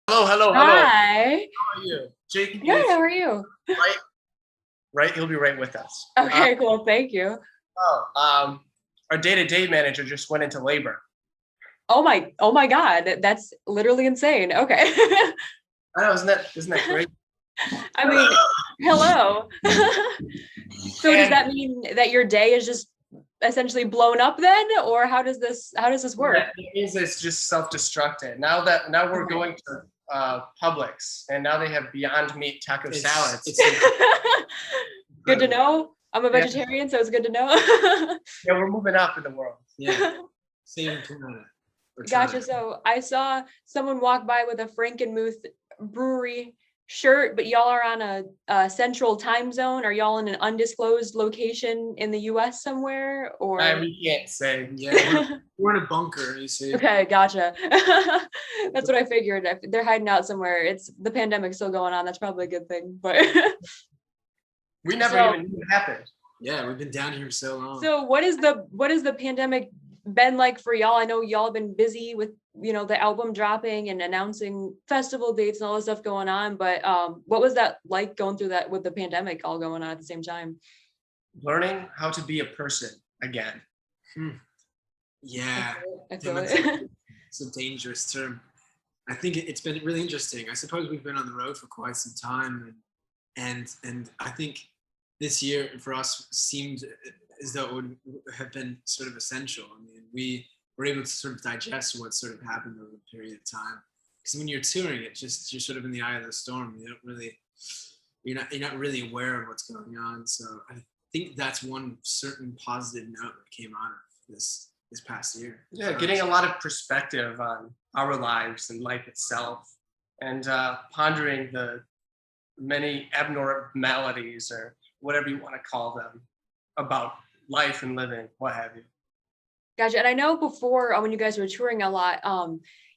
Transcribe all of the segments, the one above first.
Hello. Hi. How are you? Jake Good. is How are you? right, right. He'll be right with us. Okay, cool. Thank you. Our day-to-day manager just went into labor. Oh my God. That's literally insane. Okay. I know, isn't that great? I mean, hello. So does And that mean that your day is just essentially blown up then? Or how does this work? that means it's just self-destructed. Now we're Okay. going to Publix, and now they have Beyond Meat taco salads. It's good to know. I'm a Yeah, vegetarian, so it's good to know. yeah, we're moving up in the world. Yeah, saving planet. Gotcha. So I saw someone walk by with a Frankenmuth brewery shirt, but y'all are on a central time zone. Are y'all in an undisclosed location in the US somewhere or? We can't say. Yeah, we're in a bunker, you see. Okay, gotcha. That's what I figured. If they're hiding out somewhere. It's the pandemic's still going on. That's probably a good thing. But We never so, even knew it happened. Yeah, we've been down here so long. so what is the pandemic been like for y'all? I know y'all have been busy with the album dropping and announcing festival dates and all this stuff going on, but what was that like going through that with the pandemic all going on at the same time? Learning how to be a person again. Yeah, I feel it. it's a dangerous term. I think it's been really interesting. I suppose we've been on the road for quite some time, and I think this year for us seemed as though it would have been sort of essential. I mean, we were able to sort of digest what sort of happened over a period of time. Because when you're touring, you're sort of in the eye of the storm. You're not really aware of what's going on. So I think that's one certain positive note that came out of this past year. Yeah, getting a lot of perspective on our lives and life itself, and pondering the many abnormalities or whatever you want to call them about life and living, what have you. Gotcha. And I know before when you guys were touring a lot,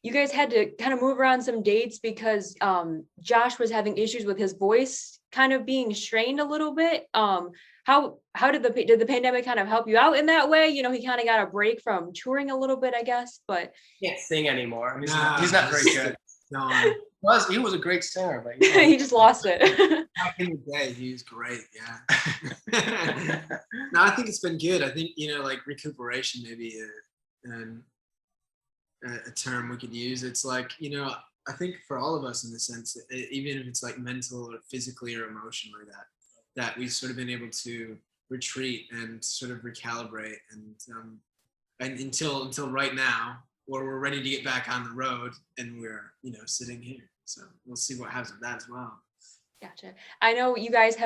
you guys had to kind of move around some dates because Josh was having issues with his voice kind of being strained a little bit. How did the pandemic kind of help you out in that way? He kind of got a break from touring a little bit, I guess, but Can't sing anymore. He's not very good. No, He was a great singer, but he just lost it. back in the day, he was great. Yeah. No, I think it's been good. I think like recuperation, maybe a term we could use. It's like I think for all of us in the sense, even if it's like mental or physically or emotionally, that we've sort of been able to retreat and sort of recalibrate, and until right now, where we're ready to get back on the road, and we're sitting here. So we'll see what happens with that as well. Gotcha. I know you guys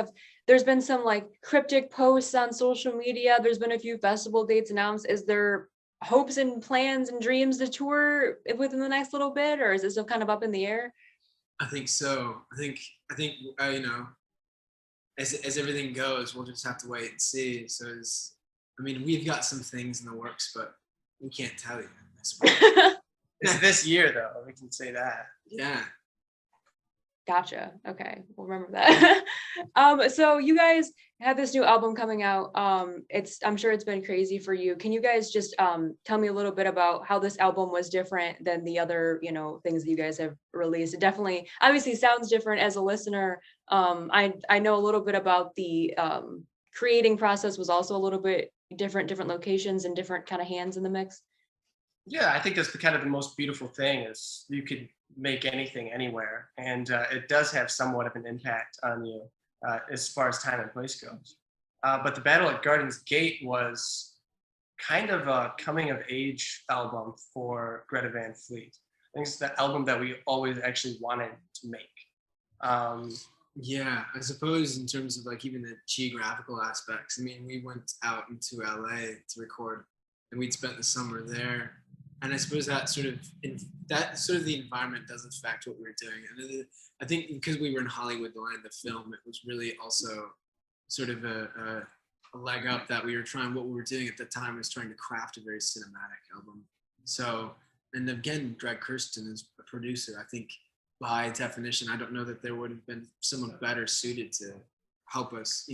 there's been some like cryptic posts on social media. There's been a few festival dates announced. Is there hopes and plans and dreams to tour within the next little bit, or is it still kind of up in the air? I think so. I think as everything goes, we'll just have to wait and see. So we've got some things in the works, but we can't tell you. It's this year though, we can say that. Yeah. Gotcha. Okay, we'll remember that. So you guys have this new album coming out. I'm sure it's been crazy for you. Can you guys just tell me a little bit about how this album was different than the other, things that you guys have released? It definitely, obviously, sounds different as a listener. I know a little bit about the creating process was also a little bit different locations and different kind of hands in the mix. Yeah, I think that's the most beautiful thing is you could make anything anywhere, and it does have somewhat of an impact on you as far as time and place goes. But the Battle at Garden's Gate was kind of a coming of age album for Greta Van Fleet. I think it's the album that we always actually wanted to make. Yeah, I suppose in terms of like even the geographical aspects. We went out into LA to record, and we'd spent the summer there. And I suppose that sort of the environment does affect what we were doing. And I think because we were in Hollywood, the land of film, it was really also sort of a leg up that we were trying. What we were doing at the time was trying to craft a very cinematic album. So, and again, Greg Kirsten is a producer. I think by definition, I don't know that there would have been someone better suited to help us,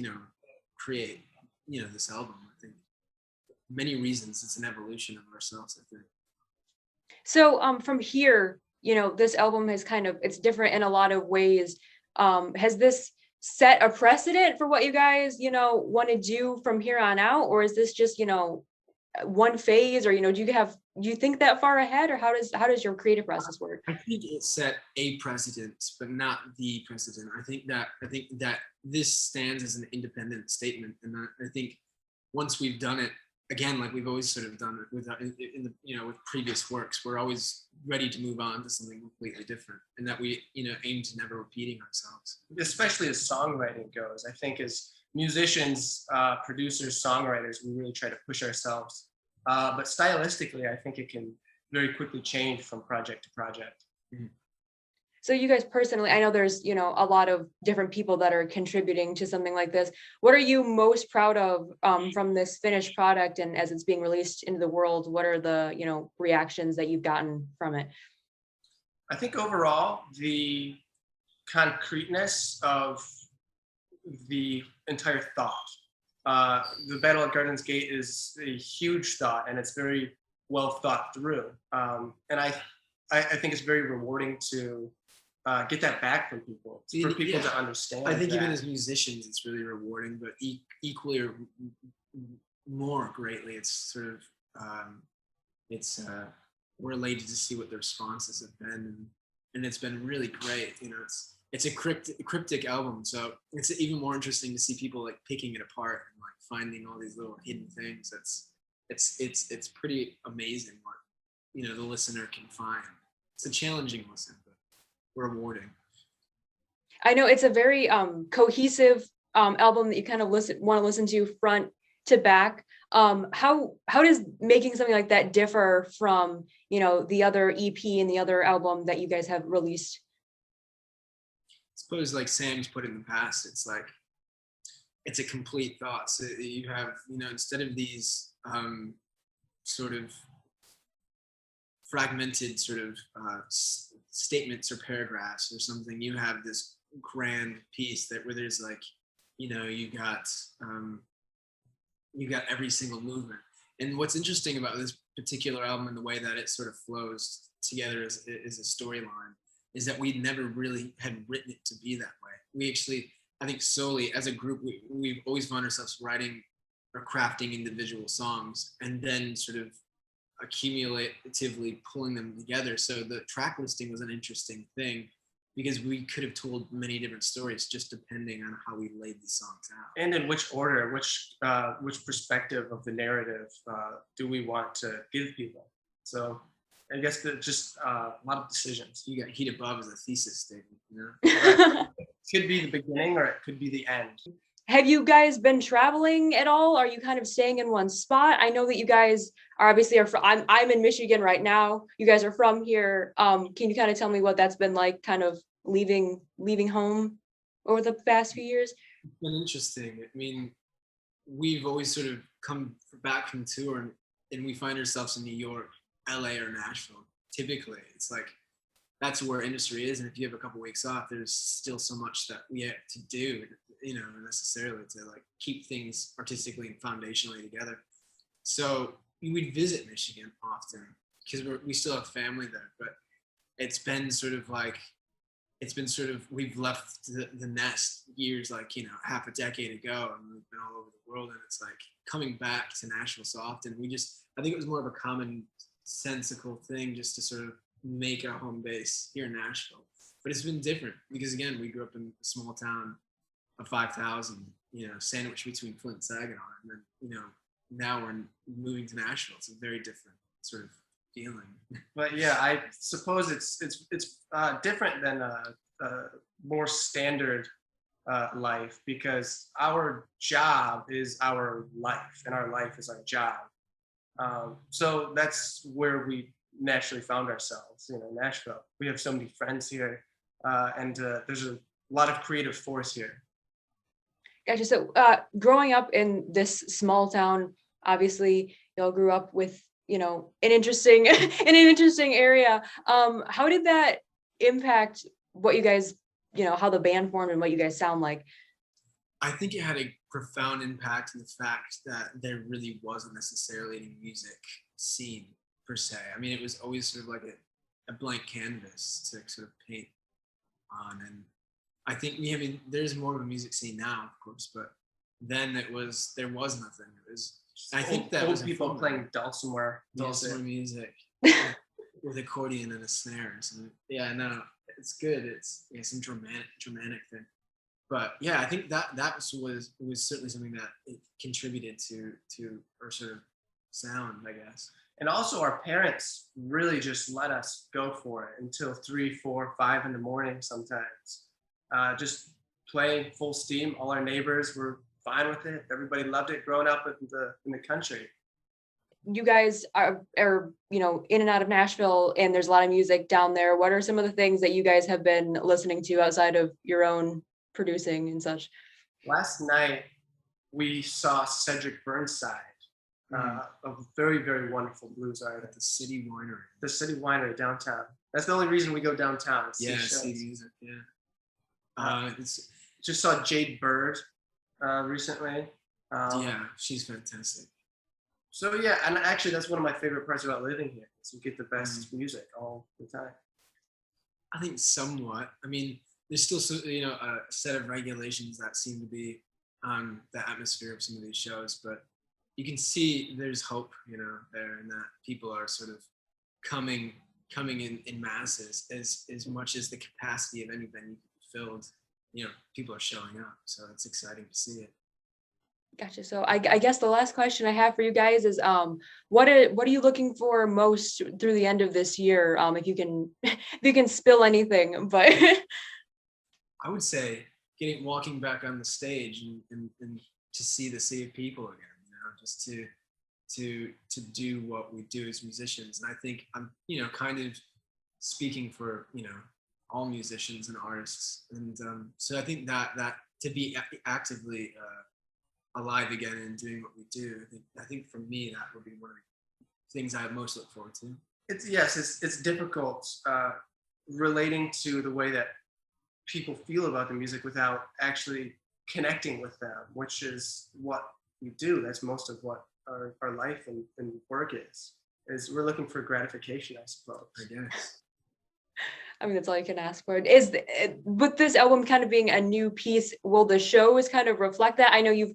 create, this album. I think many reasons it's an evolution of ourselves, I think. So from here, this album has it's different in a lot of ways. Has this set a precedent for what you guys, want to do from here on out? Or is this just, one phase, or, do you think that far ahead, or how does your creative process work? I think it set a precedent, but not the precedent. I think that this stands as an independent statement, and I think once we've done it again, like we've always sort of done it with with previous works, we're always ready to move on to something completely different, and that we aim to never repeating ourselves. Especially as songwriting goes, I think as musicians, producers, songwriters, we really try to push ourselves. But stylistically, I think it can very quickly change from project to project. So you guys personally, I know there's, a lot of different people that are contributing to something like this. What are you most proud of from this finished product, and as it's being released into the world, what are the, reactions that you've gotten from it? I think overall, the concreteness of the entire thought. The Battle at Garden's Gate is a huge thought, and it's very well thought through. And I think it's very rewarding to get that back from people, for people to understand. I think that. even as musicians, it's really rewarding, but equally or more greatly, it's sort of we're elated to see what the responses have been, and it's been really great. It's a cryptic album, so it's even more interesting to see people like picking it apart and like finding all these little hidden things. It's pretty amazing what the listener can find. It's a challenging listen, but rewarding. I know it's a very cohesive album that you kind of want to listen to front to back. How does making something like that differ from the other EP and the other album that you guys have released? I suppose, like Sam's put in the past, it's like it's a complete thought. So you have instead of these sort of fragmented sort of statements or paragraphs or something, you have this grand piece where there's like you got every single movement. And what's interesting about this particular album and the way that it sort of flows together as a storyline is that we never really had written it to be that way. We actually, I think solely as a group, we've always found ourselves writing or crafting individual songs and then sort of accumulatively pulling them together. So the track listing was an interesting thing because we could have told many different stories just depending on how we laid these songs out. And in which order, which perspective of the narrative do we want to give people? So I guess just a lot of decisions. You got heat above as a thesis statement, Right. It could be the beginning or it could be the end. Have you guys been traveling at all? Are you kind of staying in one spot? I know that you guys are obviously I'm in Michigan right now. You guys are from here. Can you kind of tell me what that's been like, kind of leaving home over the past few years? It's been interesting. I mean, we've always sort of come back from tour and we find ourselves in New York, LA, or Nashville. Typically, it's like that's where industry is, and if you have a couple weeks off, there's still so much that we have to do, necessarily to like keep things artistically and foundationally together. So we'd visit Michigan often because we still have family there, but it's been sort of we've left the nest years, like half a decade ago, and we've been all over the world, and it's like coming back to Nashville so often. I think it was more of a common sensical thing just to sort of make a home base here in Nashville. But it's been different because, again, we grew up in a small town of 5,000, sandwiched between Flint and Saginaw. And then, now we're moving to Nashville. It's a very different sort of feeling. But yeah, I suppose it's different than a more standard life, because our job is our life and our life is our job. So that's where we naturally found ourselves, Nashville. We have so many friends here, and there's a lot of creative force here. Gotcha. So growing up in this small town, obviously y'all grew up with, an interesting area. How did that impact what you guys, how the band formed and what you guys sound like? I think it had a profound impact in the fact that there really wasn't necessarily any music scene per se. I mean, it was always sort of like a blank canvas to sort of paint on. And I think, I mean, there's more of a music scene now, of course, but then there was nothing. It was, I think that old was people playing dulcimer music with accordion and a snare. So yeah, no, it's good. It's some dramatic thing. But yeah, I think that was certainly something that it contributed to our sort of sound, I guess. And also our parents really just let us go for it until 3, 4, 5 in the morning sometimes. Just playing full steam. All our neighbors were fine with it. Everybody loved it growing up in the country. You guys are in and out of Nashville, and there's a lot of music down there. What are some of the things that you guys have been listening to outside of your own producing and such? Last night we saw Cedric Burnside, a very, very wonderful blues artist At the City Winery. The City Winery downtown. That's the only reason we go downtown. See music. Yeah. Just saw Jade Bird recently. Yeah, she's fantastic. So yeah, and actually that's one of my favorite parts about living here, is you get the best music all the time. I think somewhat. I mean, there's still a set of regulations that seem to be on the atmosphere of some of these shows, but you can see there's hope, there, and that people are sort of coming in masses as much as the capacity of any venue filled. People are showing up, so it's exciting to see it. Gotcha. So I guess the last question I have for you guys is, what are you looking for most through the end of this year? If you can spill anything, but I would say walking back on the stage and to see the sea of people again, just to do what we do as musicians. And I think I'm, kind of speaking for, all musicians and artists. And so I think that to be actively alive again and doing what we do, I think for me, that would be one of the things I most look forward to. It's difficult relating to the way that people feel about the music without actually connecting with them, which is what we do. That's most of what our life and work is we're looking for gratification, I suppose. I guess. I mean, that's all you can ask for. With this album kind of being a new piece, will the shows kind of reflect that? I know you've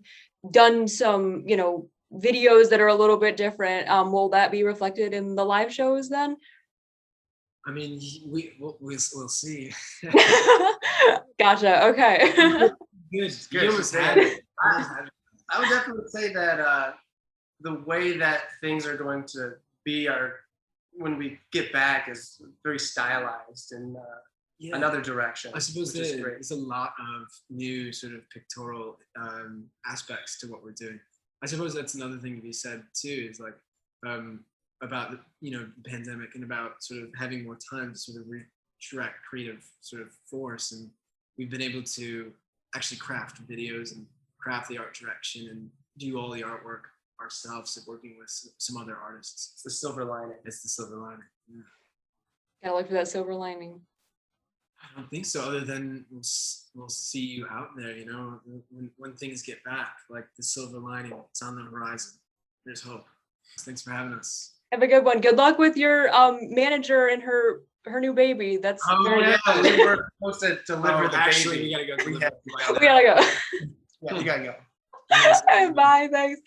done some, videos that are a little bit different. Will that be reflected in the live shows then? I mean, we'll see. Gotcha. Okay. Good. Good. You had it. I would definitely say that the way that things are going to be when we get back is very stylized in another direction. I suppose there's a lot of new sort of pictorial aspects to what we're doing. I suppose that's another thing to be said too, is like about the pandemic and about sort of having more time to sort of redirect creative sort of force, and we've been able to actually craft videos and craft the art direction and do all the artwork ourselves, working with some other artists. It's the silver lining. It's the silver lining. Yeah. Gotta look for that silver lining. I don't think so, other than we'll see you out there, when things get back, like the silver lining, it's on the horizon. There's hope. Thanks for having us. Have a good one. Good luck with your manager and her new baby. That's we were supposed to deliver the actually, baby. we gotta go. we gotta go. Yeah, we gotta go. Bye. Thanks.